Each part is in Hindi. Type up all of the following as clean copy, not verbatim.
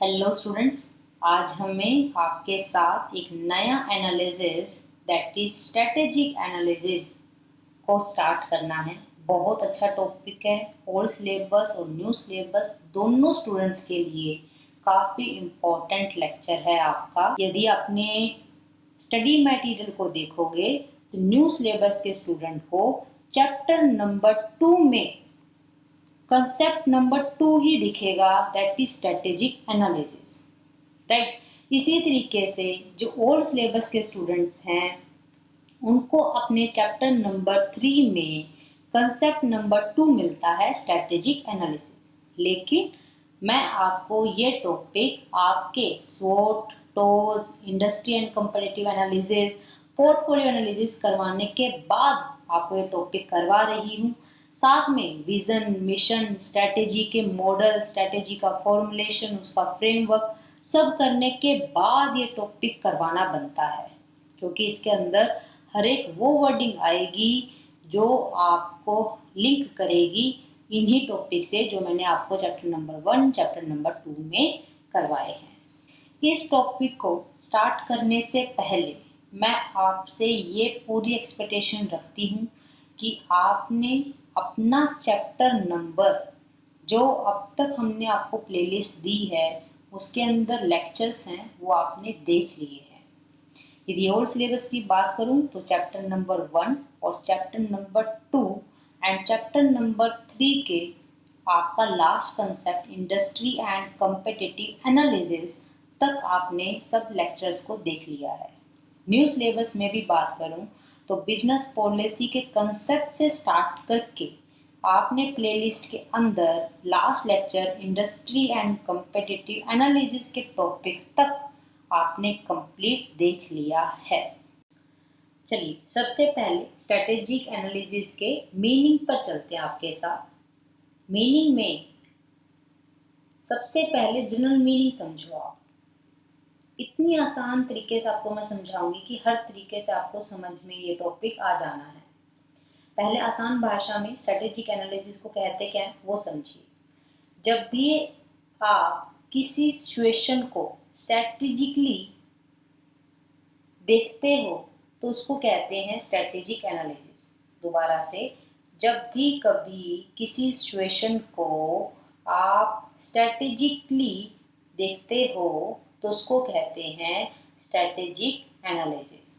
हेलो स्टूडेंट्स, आज हमें आपके साथ एक नया analysis that is strategic analysis को स्टार्ट करना है। बहुत अच्छा टॉपिक है। ओल्ड सिलेबस और न्यू सिलेबस दोनों स्टूडेंट्स के लिए काफ़ी इम्पोर्टेंट लेक्चर है आपका। यदि आपने स्टडी मटेरियल को देखोगे तो न्यू सिलेबस के स्टूडेंट को चैप्टर नंबर 2 में कंसेप्ट नंबर 2 ही दिखेगा, that is strategic analysis. Right. इसी तरीके से जो ओल्ड सिलेबस के स्टूडेंट्स हैं उनको अपने चैप्टर नंबर 3 में कंसेप्ट नंबर 2 मिलता है स्ट्रेटेजिक एनालिसिस। लेकिन मैं आपको ये टॉपिक आपके स्वोट, TOWS, industry and comparative analysis, portfolio analysis करवाने के बाद आपको ये टॉपिक करवा रही हूँ। साथ में विजन, मिशन, स्ट्रेटेजी के मॉडल, स्ट्रेटेजी का फॉर्मुलेशन, उसका फ्रेमवर्क सब करने के बाद ये टॉपिक करवाना बनता है, क्योंकि इसके अंदर हर एक वो वर्डिंग आएगी जो आपको लिंक करेगी इन्हीं टॉपिक से जो मैंने आपको चैप्टर नंबर 1, चैप्टर नंबर 2 में करवाए हैं। इस टॉपिक को स्टार्ट करने से पहले मैं आपसे ये पूरी एक्सपेक्टेशन रखती हूँ कि आपने अपना चैप्टर नंबर जो अब तक हमने आपको प्लेलिस्ट दी है उसके अंदर लेक्चर्स हैं वो आपने देख लिए हैं। यदि ओल्ड सिलेबस की बात करूं तो चैप्टर नंबर 1 और chapter number 2 and chapter number 3 के आपका last concept industry and competitive analysis तक आपने सब लेक्चर्स को देख लिया है। न्यू सिलेबस में भी बात करूं तो बिजनेस पॉलिसी के कंसेप्ट से स्टार्ट करके आपने प्लेलिस्ट के अंदर last lecture industry and competitive analysis के टॉपिक तक आपने कंप्लीट देख लिया है। चलिए सबसे पहले स्ट्रेटेजिक एनालिसिस के मीनिंग पर चलते हैं आपके साथ। मीनिंग में सबसे पहले जनरल मीनिंग समझो आप। इतनी आसान तरीके से आपको मैं समझाऊंगी कि हर तरीके से आपको समझ में ये टॉपिक आ जाना है। पहले आसान भाषा में स्ट्रेटेजिक एनालिसिस को कहते क्या है वो समझिए। जब भी आप किसी सिचुएशन को स्ट्रेटेजिकली देखते हो तो उसको कहते हैं स्ट्रेटेजिक एनालिसिस। दोबारा से, जब भी कभी किसी सिचुएशन को आप स्ट्रेटेजिकली देखते हो तो उसको कहते हैं स्ट्रेटेजिक एनालिसिस।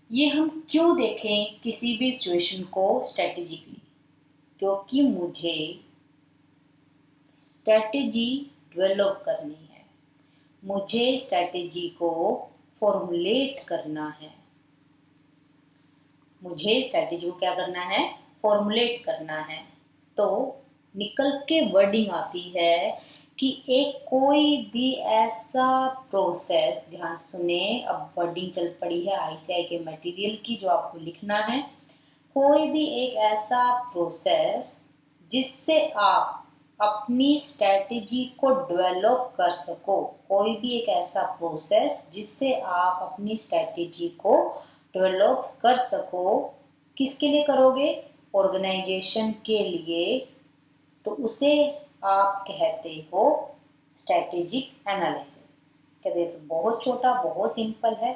ये हम क्यों देखें किसी भी सिचुएशन को स्ट्रेटेजिकली? क्योंकि मुझे स्ट्रेटेजी डेवलप करनी है, मुझे स्ट्रेटेजी को फॉर्मुलेट करना है। मुझे स्ट्रेटेजी को क्या करना है? फॉर्मुलेट करना है। तो निकल के वर्डिंग आती है कि एक कोई भी ऐसा प्रोसेस, ध्यान सुने, अब वर्डिंग चल पड़ी है आईसीआई के मटेरियल की जो आपको लिखना है। कोई भी एक ऐसा प्रोसेस जिससे आप अपनी स्ट्रेटेजी को डेवलप कर सको। कोई भी एक ऐसा प्रोसेस जिससे आप अपनी स्ट्रेटेजी को डेवलप कर सको। किसके लिए करोगे? ऑर्गेनाइजेशन के लिए। तो उसे आप कहते हो स्ट्रेटेजिक एनालिसिस। कहते हैं बहुत छोटा, बहुत सिंपल है।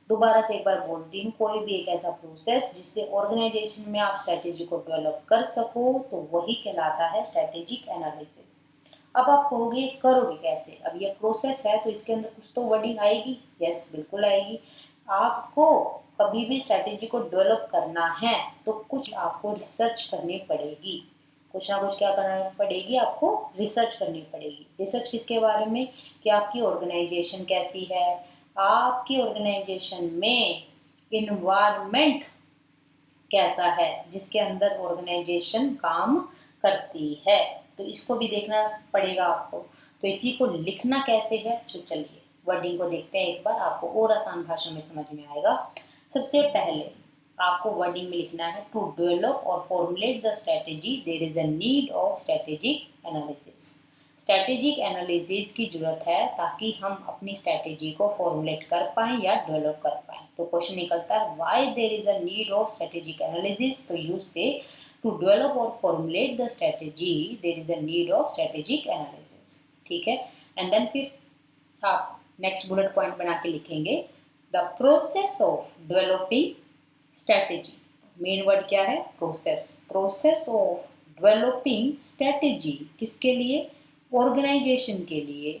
दोबारा से एक बार बोलती हूँ, कोई भी एक ऐसा प्रोसेस जिससे ऑर्गेनाइजेशन में आप स्ट्रेटेजी को डेवलप कर सको तो वही कहलाता है स्ट्रेटेजिक एनालिसिस। अब आप कहोगे करोगे कैसे? अब ये प्रोसेस है तो इसके अंदर कुछ तो वर्डिंग आएगी। यस, बिल्कुल आएगी। आपको कभी भी स्ट्रेटेजी को डेवलप करना है तो कुछ आपको रिसर्च करनी पड़ेगी। कुछ ना कुछ क्या करना पड़ेगी? आपको रिसर्च करनी पड़ेगी। रिसर्च किसके बारे में? कि आपकी ऑर्गेनाइजेशन कैसी है, आपकी ऑर्गेनाइजेशन में इन्वायरमेंट कैसा है जिसके अंदर ऑर्गेनाइजेशन काम करती है। तो इसको भी देखना पड़ेगा आपको। तो इसी को लिखना कैसे है? तो चलिए वर्डिंग को देखते हैं एक बार, आपको और आसान भाषा में समझ में आएगा। सबसे पहले आपको वर्डिंग में लिखना है टू डेवलप और formulate the strategy there is a need of strategic analysis. Strategic analysis की जरूरत है ताकि हम अपनी स्ट्रेटेजी को फॉर्मुलेट कर पाएं या डेवलप कर पाएं। तो क्वेश्चन निकलता है why there is a need of strategic analysis. तो यू से टू डेवलप और formulate the strategy there is a need of strategic analysis. ठीक है, एंड देन फिर आप नेक्स्ट बुलेट पॉइंट बना के लिखेंगे the process of developing strategy. Main word क्या है? Process. Process of developing strategy किसके लिए? ऑर्गेनाइजेशन के लिए।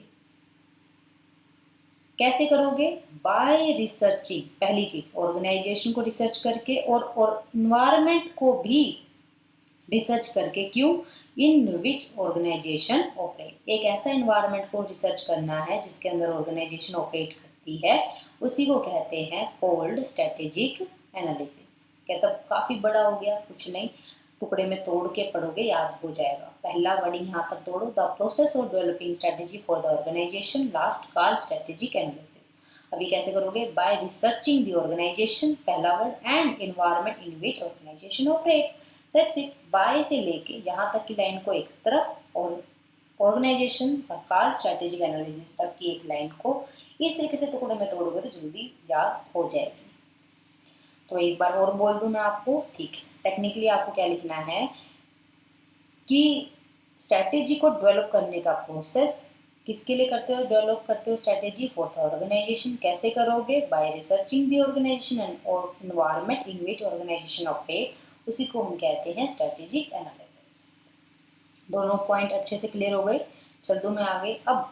कैसे करोगे? By researching. पहली चीज, ऑर्गेनाइजेशन को रिसर्च करके और इन्वायरमेंट को भी रिसर्च करके। क्यों? इन विच ऑर्गेनाइजेशन ऑपरेट। एक ऐसा इन्वायरमेंट को रिसर्च करना है जिसके अंदर ऑर्गेनाइजेशन ऑपरेट करती है, उसी को कहते हैं कोल्ड स्ट्रेटेजिक एनालिसिस। कहता काफी बड़ा हो गया, कुछ नहीं, टुकड़े में तोड़ के पढ़ोगे याद हो जाएगा। पहला वर्डिंग यहाँ तक तोड़ो, the process of developing strategy for the organisation, last called strategic analysis. अभी कैसे करोगे? बाय रिसर्चिंग द ऑर्गेनाइजेशन, पहला word, and environment in which organisation operate. That's it. By से लेके यहाँ तक की लाइन को एक तरफ और ऑर्गेनाइजेशन का कॉल्ड स्ट्रेटेजिक एनालिसिस तक की एक लाइन को इस तरीके से टुकड़े में तोड़ोगे तो जल्दी याद हो जाएगी। तो एक बार और बोल दूं मैं आपको, ठीक है। टेक्निकली आपको क्या लिखना है कि स्ट्रैटेजी को डेवलप करने का प्रोसेस किसके लिए करते हो? डेवलप करते हो स्ट्रैटेजी फॉर द ऑर्गेनाइजेशन। कैसे करोगे? By researching the organization and और environment in which organisation operate, उसी को हम कहते हैं स्ट्रैटेजिक एनालिसिस। दोनों पॉइंट अच्छे से क्लियर हो गए। चल दूं मैं आगे। अब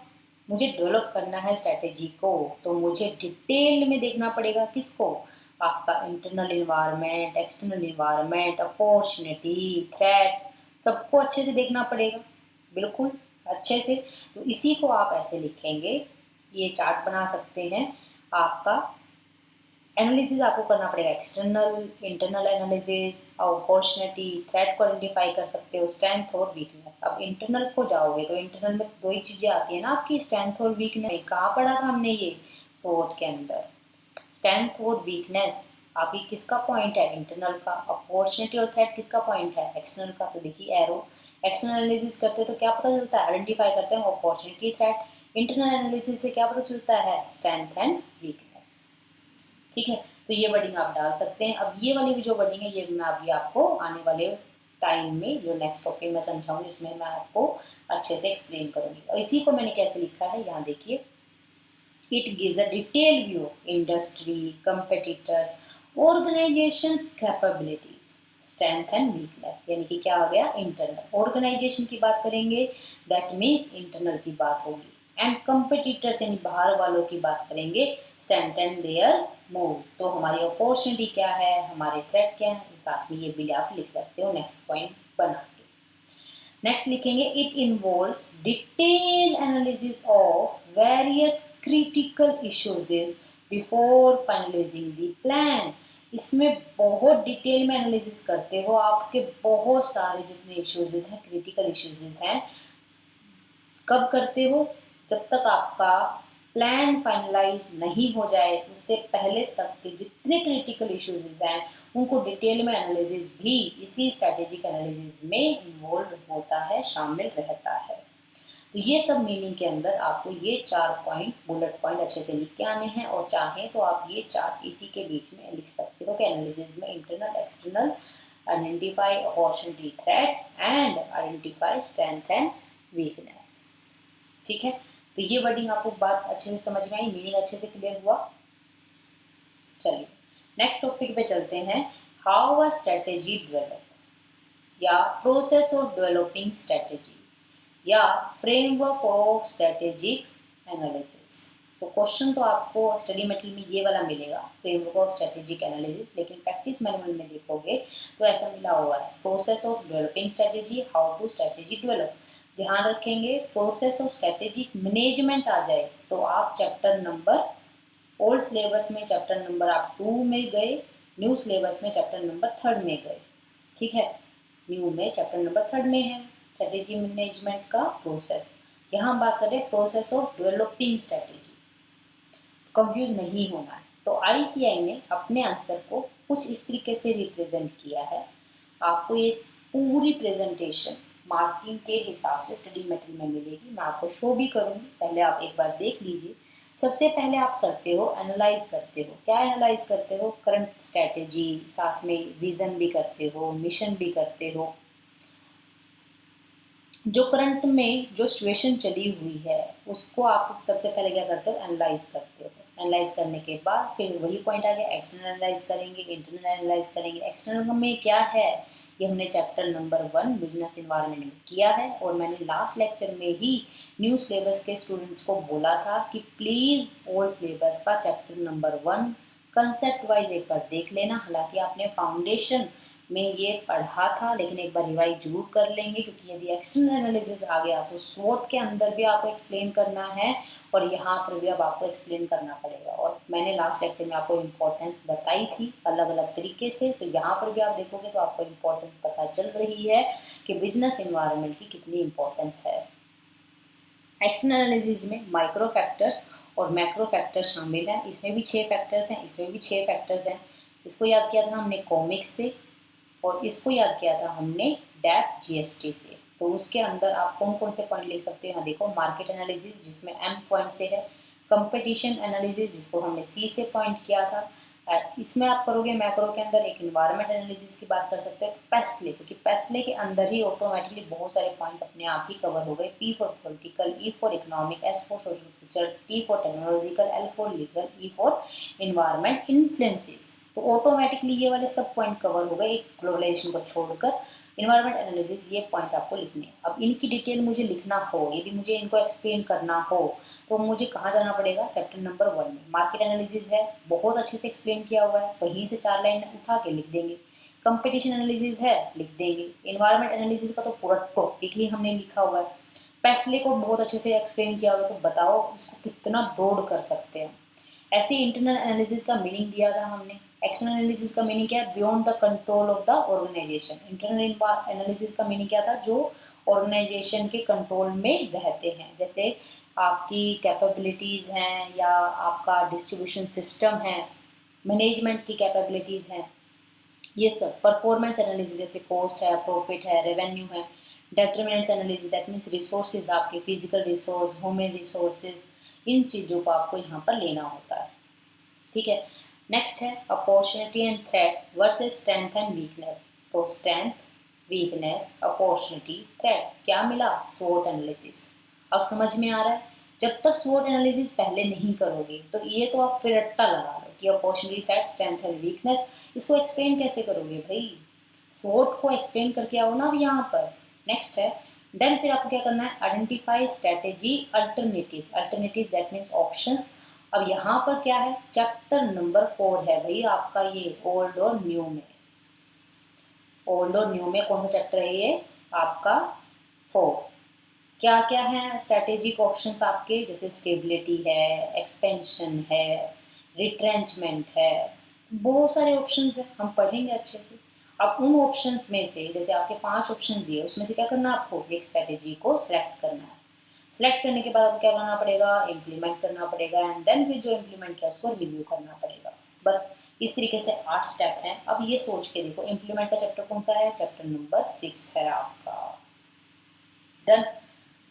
मुझे डेवलप करना है स्ट्रैटेजी को, तो मुझे डिटेल में देखना पड़ेगा किसको? आपका internal environment, external environment, opportunity, threat, सबको अच्छे से देखना पड़ेगा, बिल्कुल अच्छे से। तो इसी को आप ऐसे लिखेंगे, ये चार्ट बना सकते हैं। आपका एनालिसिस आपको करना पड़ेगा external, internal analysis, opportunity, threat को आइडेंटिफाई कर सकते हो, स्ट्रेंथ और वीकनेस। अब इंटरनल को जाओगे तो इंटरनल में दो ही चीजें आती है ना आपकी, स्ट्रेंथ और वीकनेस। कहाँ पढ़ा था हमने ये? शॉर्ट के अंदर। स्ट्रेंथ और वीकनेस आपकी किसका पॉइंट है? इंटरनल का। अपॉर्चुनिटी और थ्रेट किसका पॉइंट है? एक्सटर्नल का। तो देखिए एरो। एक्सटर्नल एनालिसिस करते तो क्या पता चलता है? आइडेंटिफाई करते हैं अपॉर्चुनिटी, थ्रेट। इंटरनल एनालिसिस से क्या पता चलता है? Strength and weakness. ठीक है, तो ये वर्डिंग आप डाल सकते हैं। अब ये वाली भी जो वर्डिंग है ये मैं अभी आपको आने वाले टाइम में जो नेक्स्ट टॉपिक में समझाऊंगी उसमें मैं आपको अच्छे से एक्सप्लेन करूंगी। और इसी को मैंने कैसे लिखा है यहाँ देखिए, it gives a detail view industry, competitors, organisation capabilities, strength and weakness. यानी कि क्या हो गया? इंटरनल। ऑर्गेनाइजेशन की बात करेंगे, दैट मीन्स इंटरनल की बात होगी। एंड कंपेटिटर्स यानी बाहर वालों की बात करेंगे, स्ट्रेंथ एंड देयर मूव्स। तो हमारी अपॉर्चुनिटी क्या है, हमारे थ्रेट क्या है, साथ में ये भी आप लिख सकते हो नेक्स्ट पॉइंट बना के। नेक्स्ट लिखेंगे, it involves detail analysis of various critical issues before finalising the plan. इसमें बहुत डिटेल में एनालिसिस करते हो, आपके बहुत सारे जितने इश्यूज हैं, क्रिटिकल इश्यूज हैं। कब करते हो? जब तक आपका प्लान फाइनलाइज नहीं हो जाए, उससे पहले तक के जितने क्रिटिकल इश्यूज हैं उनको डिटेल में एनालिसिस भी इसी स्ट्रैटेजिक एनालिसिस में इन्वॉल्व होता है, शामिल रहता है। तो ये सब मीनिंग के अंदर आपको ये 4 पॉइंट बुलेट पॉइंट अच्छे से लिख के आने हैं। और चाहें तो आप ये चार्ट इसी के बीच में लिख सकते हो कि एनालिसिस में internal, external, identify opportunity, threat and identify strength and weakness. ठीक है, तो ये वर्डिंग आपको बात अच्छे से समझ में आई, मीनिंग अच्छे से क्लियर हुआ। चलिए नेक्स्ट टॉपिक पे चलते हैं, हाउ अ स्ट्रेटेजी डेवलप, या प्रोसेस ऑफ डेवलपिंग स्ट्रेटेजी, या फ्रेमवर्क ऑफ स्ट्रेटेजिक एनालिसिस। तो क्वेश्चन तो आपको स्टडी मटेरियल में ये वाला मिलेगा, फ्रेमवर्क ऑफ स्ट्रेटेजिक एनालिसिस, लेकिन प्रैक्टिस मैनुअल में देखोगे तो ऐसा मिला हुआ है, process of developing strategy, how to strategy develop. ध्यान रखेंगे प्रोसेस ऑफ स्ट्रेटेजिक मैनेजमेंट आ जाए तो आप चैप्टर नंबर, ओल्ड सिलेबस में चैप्टर नंबर आप 2 में गए, न्यू सिलेबस में चैप्टर नंबर 3 में गए। ठीक है, न्यू में चैप्टर नंबर 3 में है स्ट्रेटेजी मैनेजमेंट का प्रोसेस। यहाँ बात करें process of developing strategy, confuse नहीं होना है। तो आईसीआई ने अपने आंसर को कुछ इस तरीके से रिप्रेजेंट किया है। आपको ये पूरी प्रेजेंटेशन मार्किंग के हिसाब से स्टडी मटेरियल में मिलेगी, मैं आपको शो भी करूँगी, पहले आप एक बार देख लीजिए। सबसे पहले आप करते हो एनालाइज करते हो। क्या एनालाइज करते हो? करंट स्ट्रैटेजी, साथ में विजन भी करते हो, मिशन भी करते हो। जो करंट में जो सिचुएशन चली हुई है उसको आप सबसे पहले क्या करते हो? एनालाइज करते हो। एनालाइज करने के बाद फिर वही पॉइंट आ गया, एक्सटर्नल एनालाइज करेंगे, इंटरनल एनालाइज करेंगे। एक्सटर्नल में क्या है ये हमने चैप्टर नंबर 1 बिजनेस इन्वायरमेंट में किया है, और मैंने लास्ट लेक्चर में ही न्यू सिलेबस के स्टूडेंट्स को बोला था कि प्लीज़ ओल्ड सिलेबस का चैप्टर नंबर 1 कंसेप्ट वाइज एक बार देख लेना। हालांकि आपने फाउंडेशन में ये पढ़ा था, लेकिन एक बार रिवाइज जरूर कर लेंगे, क्योंकि यदि एक्सटर्नल एनालिसिस आ गया तो स्वॉट के अंदर भी आपको एक्सप्लेन करना है और यहाँ पर भी अब आपको एक्सप्लेन करना पड़ेगा। और मैंने लास्ट लेक्चर में आपको इम्पोर्टेंस बताई थी अलग अलग तरीके से, तो यहाँ पर भी आप देखोगे तो आपको इम्पोर्टेंस पता चल रही है कि बिजनेस इन्वायरमेंट की कितनी इम्पोर्टेंस है। एक्सटर्नल एनालिसिस में माइक्रो फैक्टर्स और मैक्रो फैक्टर्स शामिल हैं। इसमें भी 6 फैक्टर्स हैं, इसमें भी 6 फैक्टर्स हैं। इसको याद किया था हमने कॉमिक्स से, और इसको याद किया था हमने डैप जीएसटी से। तो उसके अंदर आप कौन कौन से पॉइंट ले सकते हैं? यहाँ देखो, मार्केट एनालिसिस जिसमें एम पॉइंट से है, कंपटीशन एनालिसिस जिसको हमने सी से पॉइंट किया था। इसमें आप करोगे मैक्रो के अंदर एक इन्वायरमेंट एनालिसिस की बात कर सकते हो, पेस्ट ले, क्योंकि पेस्ट ले के अंदर ही ऑटोमेटिकली बहुत सारे पॉइंट अपने आप ही कवर हो गए। P for political, E for economic, S for social future, T for technological, L for legal, E for environment influences. तो ऑटोमेटिकली ये वाले सब पॉइंट कवर हो गए एक ग्लोबलाइजेशन को छोड़कर। इन्वायरमेंट एनालिसिस ये पॉइंट आपको लिखने हैं। अब इनकी डिटेल मुझे लिखना हो, यदि मुझे इनको एक्सप्लेन करना हो, तो मुझे कहाँ जाना पड़ेगा? चैप्टर नंबर 1 में मार्केट एनालिसिस है, बहुत अच्छे से एक्सप्लेन किया हुआ है, वहीं से 4 लाइन उठा के लिख देंगे। कंपटीशन एनालिसिस है, लिख देंगे। इन्वायरमेंट एनालिसिस का तो पूरा टॉपिक ही हमने लिखा हुआ है। पेस्ले को बहुत अच्छे से एक्सप्लेन किया हुआ है, तो बताओ इसको कितना ब्रॉड कर सकते हैं। ऐसे इंटरनल एनालिसिस का मीनिंग दिया था हमने। एक्सटर्नल एनालिसिस का मीनिंग क्या है? Beyond the control of the organisation. Internal analysis का मीनिंग क्या था? जो ऑर्गेनाइजेशन के कंट्रोल में रहते हैं, जैसे आपकी कैपेबिलिटीज़ हैं या आपका डिस्ट्रीब्यूशन सिस्टम है, मैनेजमेंट की कैपेबिलिटीज़ हैं, ये सब। परफॉर्मेंस एनालिसिस जैसे कॉस्ट है, प्रॉफिट है, रेवेन्यू है। Determinants analysis that means resources, आपके फिजिकल रिसोर्स, ह्यूमन रिसोर्सेज, इन चीज़ों को आपको यहाँ पर लेना होता है। ठीक है। नेक्स्ट है opportunity and threat versus strength and weakness. तो स्ट्रेंथ, वीकनेस, अपॉर्चुनिटी, थ्रेट, क्या मिला? स्वॉट एनालिसिस। अब समझ में आ रहा है? जब तक स्वॉट एनालिसिस पहले नहीं करोगे तो ये तो आप फिर रट्टा लगा लो कि opportunity, threat, strength and weakness, इसको एक्सप्लेन कैसे करोगे भाई? स्वॉट को एक्सप्लेन करके आओ ना अब यहाँ पर। नेक्स्ट है देन, फिर आपको क्या करना है? Identify strategy alternatives. Alternatives that means options. अब यहाँ पर क्या है? चैप्टर नंबर 4 है भाई आपका ये ओल्ड और न्यू में। ओल्ड और न्यू में कौन सा चैप्टर है ये? आपका 4। क्या क्या है स्ट्रेटेजिक ऑप्शंस आपके? जैसे स्टेबिलिटी है, एक्सपेंशन है, रिट्रेंचमेंट है, बहुत सारे ऑप्शंस हैं, हम पढ़ेंगे अच्छे से। अब उन ऑप्शंस में से, जैसे आपके 5 ऑप्शन दिए, उसमें से क्या करना है आपको? एक स्ट्रेटेजी को सिलेक्ट करना है। सिलेक्ट करने के बाद आपको क्या करना पड़ेगा? इम्प्लीमेंट करना पड़ेगा, एंड देन फिर जो इम्प्लीमेंट किया उसको रिव्यू करना पड़ेगा। बस इस तरीके से 8 स्टेप हैं। अब ये सोच के देखो, इम्प्लीमेंट का चैप्टर कौन सा है? चैप्टर नंबर 6 है आपका। डन,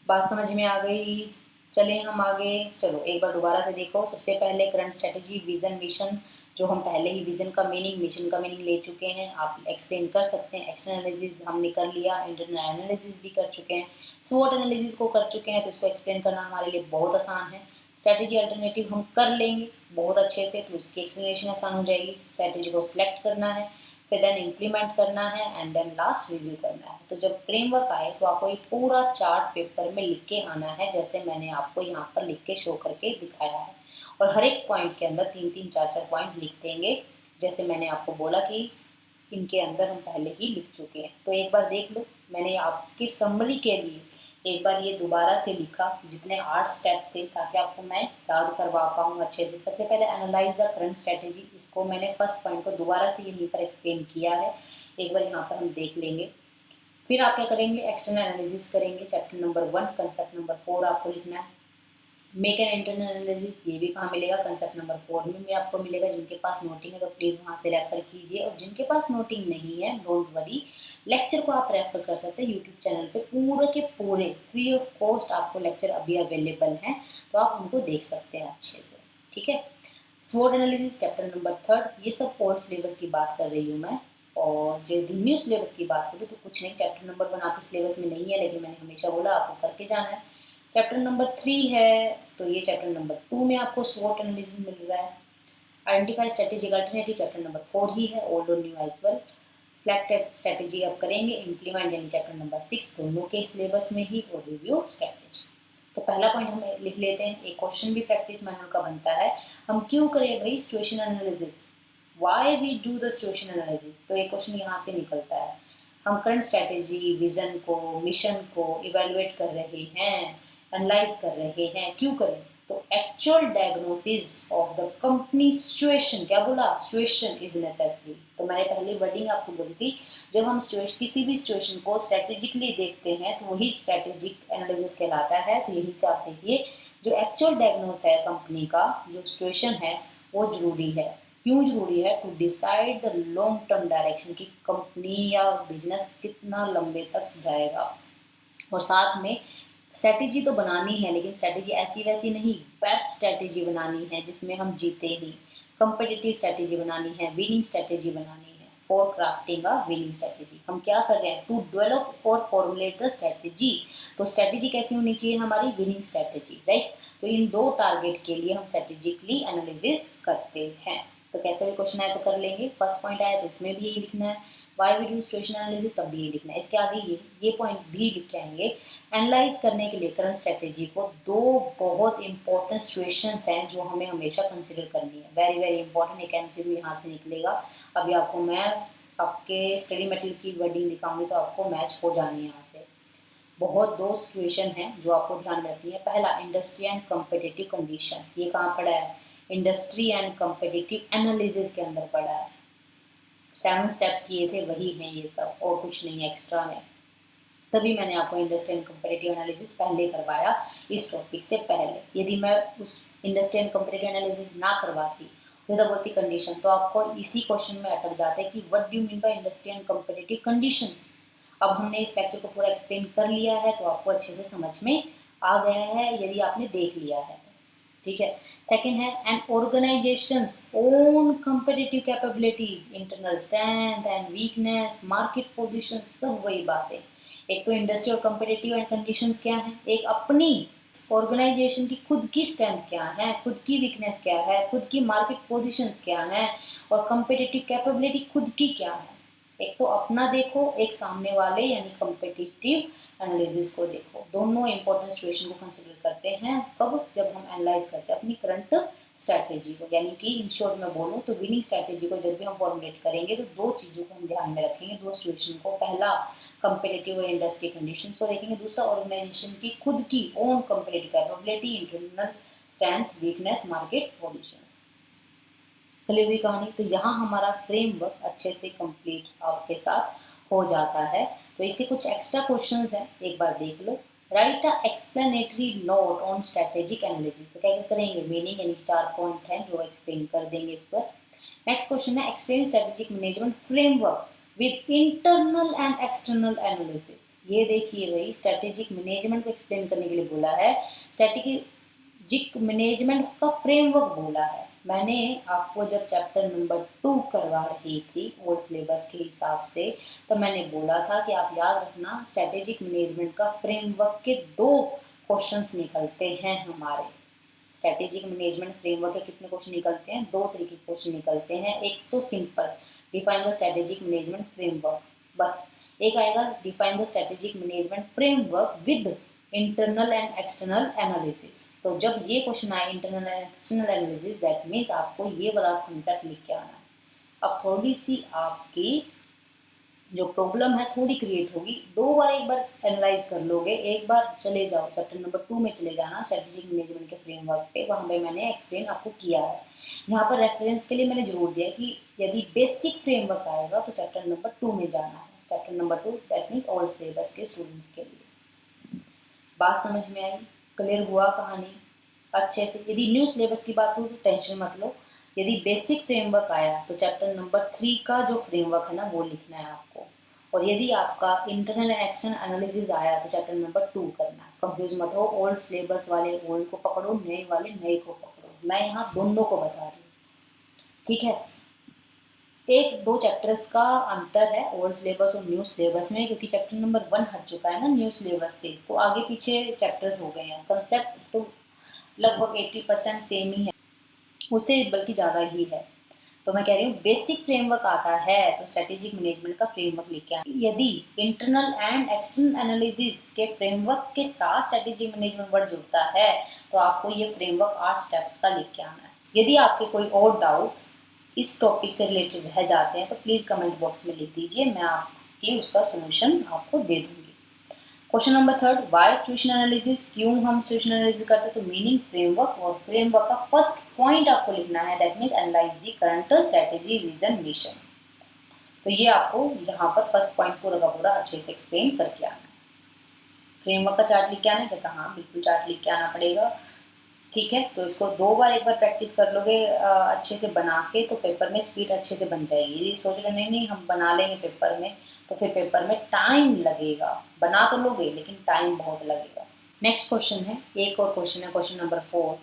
बात समझ में आ गई? चले हम आगे। चलो एक बार दोबारा से देखो। सबसे पहले करंट स्ट्रेटेजी, विजन, मिशन, जो हम पहले ही विजन का मीनिंग, मिशन का मीनिंग ले चुके हैं, आप एक्सप्लेन कर सकते हैं। एक्सटर्नल एनालिसिस हमने कर लिया, इंटरनल एनालिसिस भी कर चुके हैं, स्वॉट एनालिसिस को कर चुके हैं, तो इसको एक्सप्लेन करना हमारे लिए बहुत आसान है। स्ट्रेटेजी अल्टरनेटिव हम कर लेंगे बहुत अच्छे से, तो उसकी एक्सप्लेनेशन आसान हो जाएगी। स्ट्रेटेजी को सिलेक्ट करना है, फिर देन इम्प्लीमेंट करना है, एंड देन लास्ट रिव्यू करना है। तो जब फ्रेमवर्क आए तो आपको ये पूरा चार्ट पेपर में लिख के आना है, जैसे मैंने आपको यहाँ पर लिख के शो करके दिखाया है। और हर एक पॉइंट के अंदर 3-3, 4-4 पॉइंट लिख देंगे, जैसे मैंने आपको बोला कि इनके अंदर हम पहले ही लिख चुके हैं। तो एक बार देख लो, मैंने आपकी समरी के लिए एक बार ये दोबारा से लिखा, जितने 8 स्टेप थे, ताकि आपको मैं याद करवा पाऊँ अच्छे से। सबसे पहले एनालाइज द करंट स्ट्रेटेजी, इसको मैंने फर्स्ट पॉइंट को दोबारा से यहीं पर एक्सप्लेन किया है, एक बार यहाँ पर हम देख लेंगे। फिर आप क्या करेंगे? एक्सटर्नल एनालिसिस करेंगे, चैप्टर नंबर 1 कंसेप्ट नंबर 4 आपको लिखना है। मेक एन इंटरनल एनालिसिस ये भी कहाँ मिलेगा, कंसेप्ट नंबर 4 में भी आपको मिलेगा। जिनके पास नोटिंग है तो प्लीज़ वहाँ से रेफर कीजिए, और जिनके पास नोटिंग नहीं है डोंट वरी, लेक्चर को आप रेफर कर सकते हैं यूट्यूब चैनल पे, पूरे के पूरे फ्री ऑफ कॉस्ट आपको लेक्चर अभी अवेलेबल हैं, तो आप उनको देख सकते हैं अच्छे से। ठीक है, स्वॉट एनालिसिस चैप्टर नंबर 3, ये सब ओल्ड सिलेबस की बात कर रही हूँ मैं। और जो न्यू सिलेबस की बात करूँ तो कुछ नहीं, चैप्टर नंबर 1 आपके सिलेबस में नहीं है, लेकिन मैंने हमेशा बोला आपको करके जाना है। चैप्टर नंबर 3 है, तो ये चैप्टर नंबर 2 में आपको स्वॉट एनालिसिस मिल रहा है। Identify strategic alternative chapter number 4 ही है, ओल्ड और new age well. Select strategy आप करेंगे, इम्प्लीमेंट यानी चैप्टर नंबर 6 दोनों के सिलेबस में ही, और रिव्यू स्ट्रेटेजी। तो पहला पॉइंट हम लिख लेते हैं, एक क्वेश्चन भी प्रैक्टिस मैनुअल का बनता है, हम क्यों करें भाई situation analysis, why we do the situation analysis, तो एक क्वेश्चन यहाँ से निकलता है। हम करंट स्ट्रेटेजी, विजन को, मिशन को इवेलुएट कर रहे हैं, एनालाइज कर रहे हैं, क्यों करें, तो actual diagnosis of the company situation, क्या बोला, सिचुएशन इज नेसेसरी। तो मैंने पहले वर्डिंग आपको बोली थी, जब हम किसी भी सिचुएशन को स्ट्रेटेजिकली देखते हैं तो वही स्ट्रेटेजिक एनालिसिस कहलाता है। तो यही से आप देखिए, जो एक्चुअल डायग्नोस है कंपनी का, जो सिचुएशन है वो जरूरी है। क्यों जरूरी है, to decide the long term direction की कंपनी या बिजनेस कितना लंबे तक जाएगा। और साथ में स्ट्रैटेजी तो बनानी है, लेकिन स्ट्रैटेजी ऐसी वैसी नहीं, बेस्ट स्ट्रैटेजी बनानी है जिसमें हम जीते ही। कंपेटिटिव स्ट्रैटेजी बनानी है, विनिंग स्ट्रैटेजी बनानी है, for crafting a winning strategy. हम क्या कर रहे हैं, टू डेवलप और फॉर्मुलेट द स्ट्रैटेजी। तो स्ट्रैटेजी कैसी होनी चाहिए हमारी, विनिंग स्ट्रैटेजी, राइट। तो इन दो टारगेट के लिए हम स्ट्रैटेजिकली एनालिसिस करते हैं। तो कैसे भी क्वेश्चन आए तो कर लेंगे, फर्स्ट पॉइंट आया तो उसमें भी यही लिखना है, why we do situation analysis तब भी ये लिखना है, इसके आगे ये पॉइंट भी लिख के आएंगे। एनालाइज करने के लिए करंट स्ट्रेटेजी को दो बहुत इंपॉर्टेंट सिचुएशंस हैं जो हमें हमेशा कंसिडर करनी है, वेरी वेरी इंपॉर्टेंट। एक एमसीक्यू यहाँ से निकलेगा, अभी आपको मैं आपके स्टडी मटेरियल की वर्डिंग दिखाऊंगी तो आपको मैच हो जानी है यहाँ से। बहुत दो सिचुएशन हैं जो आपको ध्यान में रखनी है। पहला, इंडस्ट्री एंड कम्पिटिटिव कंडीशन, ये कहाँ पड़ा है, इंडस्ट्री एंड कम्पिटिटिव एनालिसिस के अंदर पड़ा है। 7 स्टेप्स किए थे वही हैं ये सब, और कुछ नहीं एक्स्ट्रा में। तभी मैंने आपको इंडस्ट्री एंड कंपैरेटिव एनालिसिस पहले करवाया, इस टॉपिक से पहले। यदि मैं उस इंडस्ट्री एंड कंपैरेटिव एनालिसिस ना करवाती तो बोलती कंडीशन, तो आपको इसी क्वेश्चन में अटक जाते हैं कि what do you mean by industry and comparative conditions. अब हमने इस लेक्चर को पूरा एक्सप्लेन कर लिया है, तो आपको अच्छे से समझ में आ गया है यदि आपने देख लिया है। ठीक है, सेकंड है, and organisations own competitive capabilities, internal strength and weakness, market position, सब वही बात है। एक तो इंडस्ट्री और कंपेटिटिव एंड कंडीशंस क्या है, एक अपनी ऑर्गेनाइजेशन की खुद की स्ट्रेंथ क्या है, खुद की वीकनेस क्या है, खुद की मार्केट पोजीशंस क्या है, और कंपेटिटिव कैपेबिलिटी खुद की क्या है। एक तो अपना देखो, एक सामने वाले यानी कंपेटिटिव एनालिसिस को देखो। दोनों इंपॉर्टेंट सिचुएशन को कंसिडर करते हैं, कब, जब हम एनालाइज करते हैं अपनी करंट स्ट्रैटेजी को, यानी कि इन शॉर्ट में बोलूँ तो विनिंग स्ट्रैटेजी को जब भी हम फॉर्मुलेट करेंगे तो दो चीज़ों को हम ध्यान में रखेंगे, दो सिचुएशन को। पहला, कंपेटिटिव और इंडस्ट्री कंडीशंस को देखेंगे, दूसरा ऑर्गेनाइजेशन की खुद की own competitive capability, internal strength, weakness, market positions. Clear हुई कहानी। तो यहाँ हमारा फ्रेमवर्क अच्छे से कंप्लीट आपके साथ हो जाता है। तो इसके कुछ एक्स्ट्रा क्वेश्चंस हैं, एक बार देख लो। Write a explanatory note on strategic analysis, तो क्या करेंगे, मीनिंग यानी 4 पॉइंट हैं जो एक्सप्लेन कर देंगे इस पर। नेक्स्ट क्वेश्चन है, explain strategic management framework with internal and external analysis. ये देखिए भाई, स्ट्रेटेजिक मैनेजमेंट को एक्सप्लेन करने के लिए बोला है, स्ट्रेटेजिक मैनेजमेंट का फ्रेमवर्क बोला है। मैंने आपको जब चैप्टर नंबर 2 करवा रही थी ओल्ड सिलेबस के हिसाब से, तो मैंने बोला था कि आप याद रखना, स्ट्रेटेजिक मैनेजमेंट का फ्रेमवर्क के 2 क्वेश्चंस निकलते हैं हमारे। स्ट्रेटेजिक मैनेजमेंट फ्रेमवर्क के कितने क्वेश्चन निकलते हैं, 2 तरीके के क्वेश्चन निकलते हैं। एक तो simple, define the strategic management framework, बस। एक आएगा, define the strategic management framework with internal and external analysis. तो जब ये क्वेश्चन आए internal and external analysis, that means आपको ये वाला कॉन्सेप्ट लिख के आना है। अब थोड़ी सी आपकी जो प्रॉब्लम है थोड़ी क्रिएट होगी, 2 बार एक बार एनालाइज कर लोगे, एक बार चले जाओ चैप्टर नंबर 2 में चले जाना स्ट्रेटेजिक मैनेजमेंट के फ्रेमवर्क पे, वहाँ पे मैंने एक्सप्लेन आपको किया है। यहाँ पर रेफरेंस के लिए मैंने जरूर दिया कि यदि बेसिक फ्रेमवर्क आएगा तो चैप्टर नंबर 2 में जाना है। Chapter number 2 that means all syllabus के स्टूडेंट्स के लिए। बात समझ में आई, क्लियर हुआ कहानी। अच्छे से। यदि न्यू सिलेबस की बात हो तो टेंशन मत लो, यदि बेसिक फ्रेमवर्क आया तो चैप्टर नंबर 3 का जो फ्रेमवर्क है ना वो लिखना है आपको, और यदि आपका इंटरनल एंड एक्सटर्नल एनालिसिस आया तो चैप्टर नंबर 2 करना है। कंफ्यूज मत हो, ओल्ड सिलेबस वाले ओल्ड को पकड़ो, नए वाले नए को पकड़ो, मैं यहाँ दोनों को बता रही हूँ, ठीक है। एक दो चैप्टर्स का अंतर है ओल्ड सिलेबस और न्यू सिलेबस में, क्योंकि चैप्टर नंबर 1 हट चुका है ना न्यू सिलेबस से, तो आगे पीछे चैप्टर्स हो गए हैं। कंसेप्ट तो लगभग 80% सेम ही है, उससे बल्कि ज़्यादा ही है। तो मैं कह रही हूँ बेसिक फ्रेमवर्क आता है तो स्ट्रेटेजिक मैनेजमेंट का फ्रेमवर्क लेके आए। यदि इंटरनल एंड एक्सटर्नल एनालिसिस के फ्रेमवर्क के साथ स्ट्रेटेजिक मैनेजमेंट वर्ड जुड़ता है तो आपको ये फ्रेमवर्क 8 स्टेप्स का लेके आना है। यदि आपके कोई और डाउट इस टॉपिक से रिलेटेड रह जाते हैं तो प्लीज़ कमेंट बॉक्स में लिख दीजिए, मैं आपके उसका सोल्यूशन आपको दे दूंगी। Question number 3, why situation analysis, क्यों हम सिचुएशन एनालिसिस करते हैं, तो मीनिंग फ्रेमवर्क, और फ्रेमवर्क का फर्स्ट पॉइंट आपको लिखना है, that means analyse the current strategy vision mission. तो ये आपको यहाँ पर फर्स्ट पॉइंट पूरा का पूरा अच्छे से एक्सप्लेन करके आना है। फ्रेमवर्क का चार्ट लिख के आना है, कहता हाँ बिल्कुल चार्ट लिख के आना पड़ेगा, ठीक है। तो इसको एक बार प्रैक्टिस कर लोगे अच्छे से बना के, तो पेपर में स्पीड अच्छे से बन जाएगी। यदि सोच रहे नहीं हम बना लेंगे पेपर में, तो फिर पेपर में टाइम लगेगा। बना तो लोगे लेकिन टाइम बहुत लगेगा। नेक्स्ट क्वेश्चन है, एक और क्वेश्चन है, question number 4,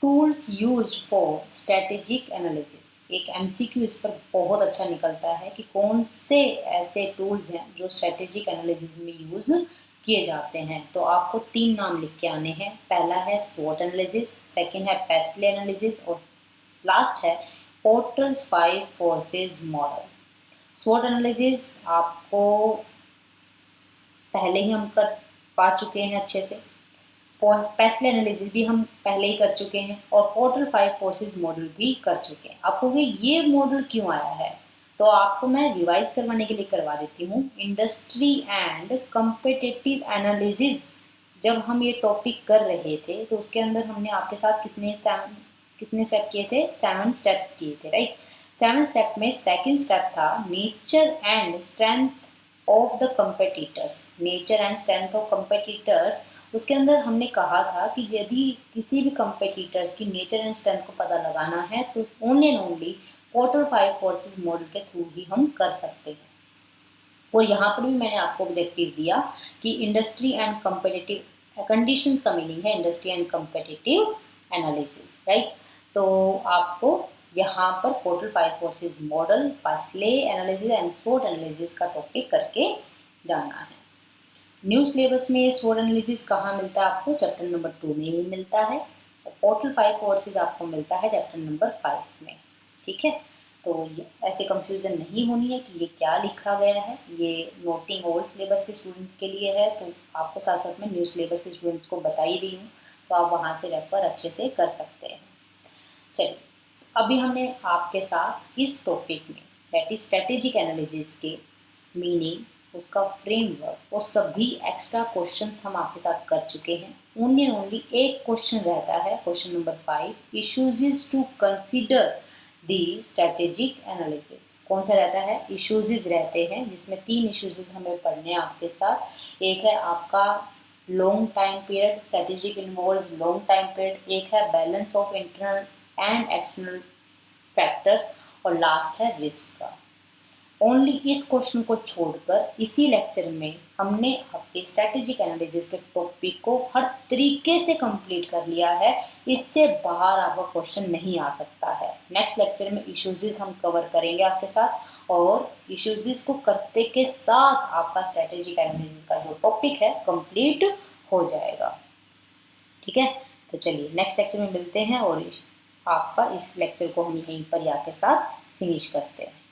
tools used for strategic analysis. एक एमसीक्यू इस पर बहुत अच्छा निकलता है कि कौन से ऐसे टूल्स हैं जो स्ट्रेटेजिक एनालिसिस में यूज किए जाते हैं। तो आपको 3 नाम लिख के आने हैं। पहला है स्वॉट एनालिसिस, सेकंड है पेस्टले एनालिसिस, और लास्ट है पोर्टर्स 5 फोर्सेस मॉडल। स्वॉट एनालिसिस आपको पहले ही हम कर पा चुके हैं अच्छे से, पेस्टल एनालिसिस भी हम पहले ही कर चुके हैं, और पोर्टल 5 फोर्सेस मॉडल भी कर चुके हैं। आपको ये मॉडल क्यों आया है, तो आपको मैं रिवाइज करवाने के लिए करवा देती हूँ। इंडस्ट्री एंड कम्पिटिटिव एनालिसिस जब हम ये टॉपिक कर रहे थे तो उसके अंदर हमने आपके साथ कितने स्टेप किए थे, 7 स्टेप्स किए थे, राइट। 7 स्टेप में सेकंड स्टेप था nature and strength of the competitors. Nature and strength of competitors, उसके अंदर हमने कहा था कि यदि किसी भी कंपेटिटर्स की नेचर एंड स्ट्रेंथ को पता लगाना है तो only and only porter 5 forces model के थ्रू ही हम कर सकते हैं। और यहाँ पर भी मैंने आपको ऑब्जेक्टिव दिया कि इंडस्ट्री एंड कंपेटिटिव कंडीशंस का मीनिंग है industry and competitive analysis, right. तो आपको यहाँ पर Porter 5 forces model, PESTLE analysis and स्वॉट एनालिसिस का टॉपिक करके जाना है। न्यू सिलेबस में स्वॉट एनालिसिस कहाँ मिलता है आपको, चैप्टर नंबर 2 में ही मिलता है, और पोर्टल 5 फोर्सेस आपको मिलता है चैप्टर नंबर 5 में, ठीक है। तो ऐसे कंफ्यूजन नहीं होनी है कि ये क्या लिखा गया है, ये नोटिंग ओल्ड सिलेबस के स्टूडेंट्स के लिए है, तो आपको साथ साथ में न्यू सिलेबस के स्टूडेंट्स को बता ही रही हूँ, तो आप वहाँ से रेफर अच्छे से कर सकते हैं। चलिए, अभी हमने आपके साथ इस टॉपिक में दैट इज स्ट्रेटेजिक एनालिसिस के मीनिंग, उसका फ्रेमवर्क और सभी एक्स्ट्रा क्वेश्चंस हम आपके साथ कर चुके हैं। ओनली एक क्वेश्चन रहता है, question number 5, issues to consider the strategic analysis. कौन सा रहता है, इश्यूज रहते हैं, जिसमें 3 इश्यूज हमें पढ़ने हैं आपके साथ। एक है आपका long time period, strategic involves long time period, एक है balance of internal and external factors, और लास्ट है रिस्क का। ओनली इस क्वेश्चन को छोड़कर इसी लेक्चर में हमने आपके स्ट्रेटेजिक एनालिसिस के टॉपिक को हर तरीके से कंप्लीट कर लिया है। इससे बाहर आपका क्वेश्चन नहीं आ सकता है। नेक्स्ट लेक्चर में इश्यूज हम कवर करेंगे आपके साथ, और इश्यूज को करते के साथ आपका स्ट्रेटेजिक एनालिसिस का जो टॉपिक है कंप्लीट हो जाएगा, ठीक है। तो चलिए नेक्स्ट लेक्चर में मिलते हैं, और आपका इस लेक्चर को हम यहीं पर यहाँ के साथ फिनिश करते हैं।